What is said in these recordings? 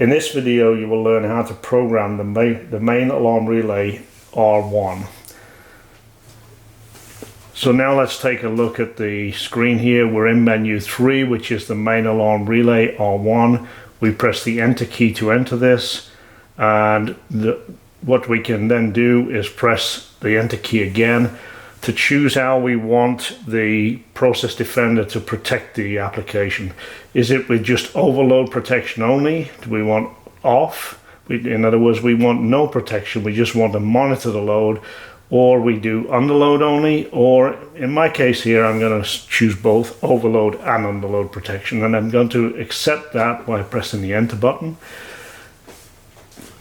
In this video you will learn how to program the main alarm relay R1. So now let's take a look at the screen here. We're in menu 3, which is the main alarm relay R1. We press the enter key to enter this, and what we can then do is press the enter key again to choose how we want the ProcessDefender to protect the application. Is it with just overload protection only? Do we want off? In other words, we want no protection, we just want to monitor the load, or we do underload only, or in my case here I'm going to choose both overload and underload protection, and I'm going to accept that by pressing the enter button.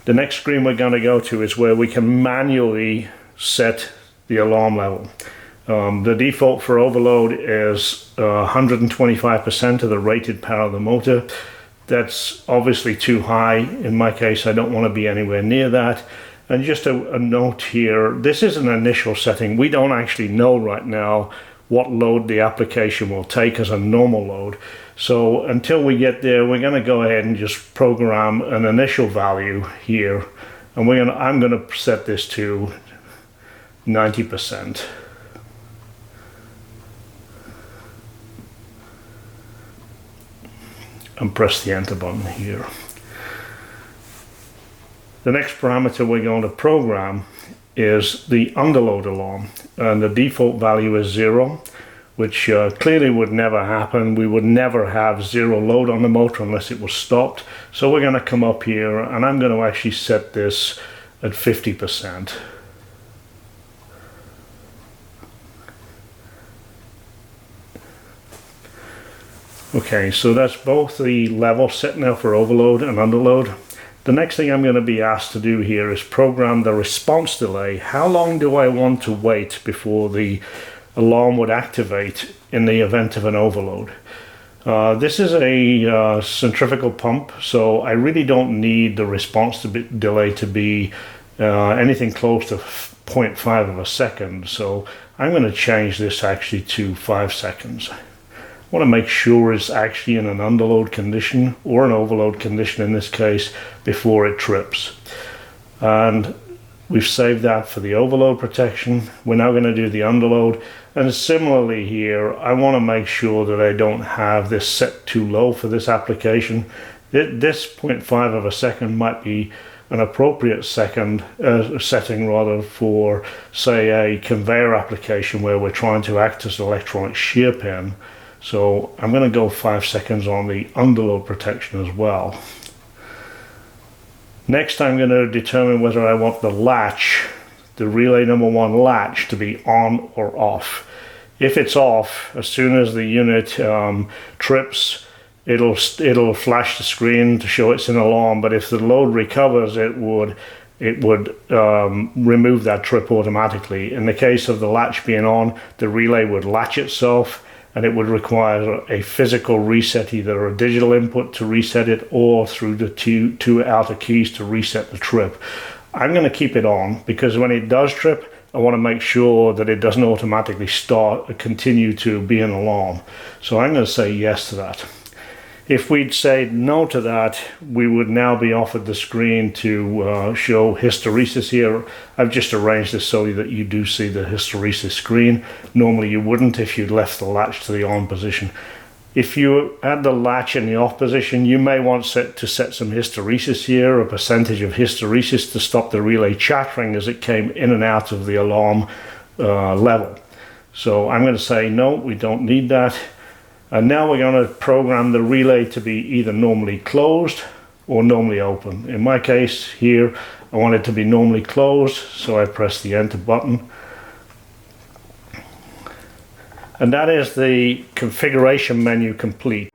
The next screen we're going to go to is where we can manually set the alarm level. The default for overload is 125% of the rated power of the motor. That's obviously too high. In my case, I don't want to be anywhere near that. And just a note here, this is an initial setting. We don't actually know right now what load the application will take as a normal load. So until we get there, we're going to go ahead and just program an initial value here. And I'm going to set this to 90%. And press the enter button here. The next parameter we're going to program is the underload alarm, and the default value is 0, which clearly would never happen. We would never have 0 load on the motor unless it was stopped. So we're going to come up here and I'm going to actually set this at 50%. Okay, so that's both the level set now for overload and underload. The next thing I'm going to be asked to do here is program the response delay. How long do I want to wait before the alarm would activate in the event of an overload? This is a centrifugal pump, so I really don't need the response delay to be anything close to 0.5 of a second. So I'm going to change this actually to 5 seconds. I want to make sure it's actually in an underload condition or an overload condition in this case before it trips. And we've saved that for the overload protection. We're now going to do the underload, and similarly here I want to make sure that I don't have this set too low for this application. This 0.5 of a second might be an appropriate setting rather for, say, a conveyor application where we're trying to act as an electronic shear pin. So I'm going to go 5 seconds on the underload protection as well. Next I'm going to determine whether I want the latch, the relay number 1 latch, to be on or off. If it's off, as soon as the unit trips, it'll flash the screen to show it's an alarm, but if the load recovers it would remove that trip automatically. In the case of the latch being on, the relay would latch itself, and it would require a physical reset, either a digital input to reset it or through the two outer keys to reset the trip. I'm going to keep it on because when it does trip, I want to make sure that it doesn't automatically continue to be an alarm. So I'm going to say yes to that. If we'd say no to that, we would now be offered the screen to show hysteresis here. I've just arranged this so that you do see the hysteresis screen. Normally you wouldn't if you'd left the latch to the on position. If you had the latch in the off position, you may want to set some hysteresis here, a percentage of hysteresis to stop the relay chattering as it came in and out of the alarm level. So I'm going to say no, we don't need that. And now we're going to program the relay to be either normally closed or normally open. In my case here, I want it to be normally closed, so I press the enter button. And that is the configuration menu complete.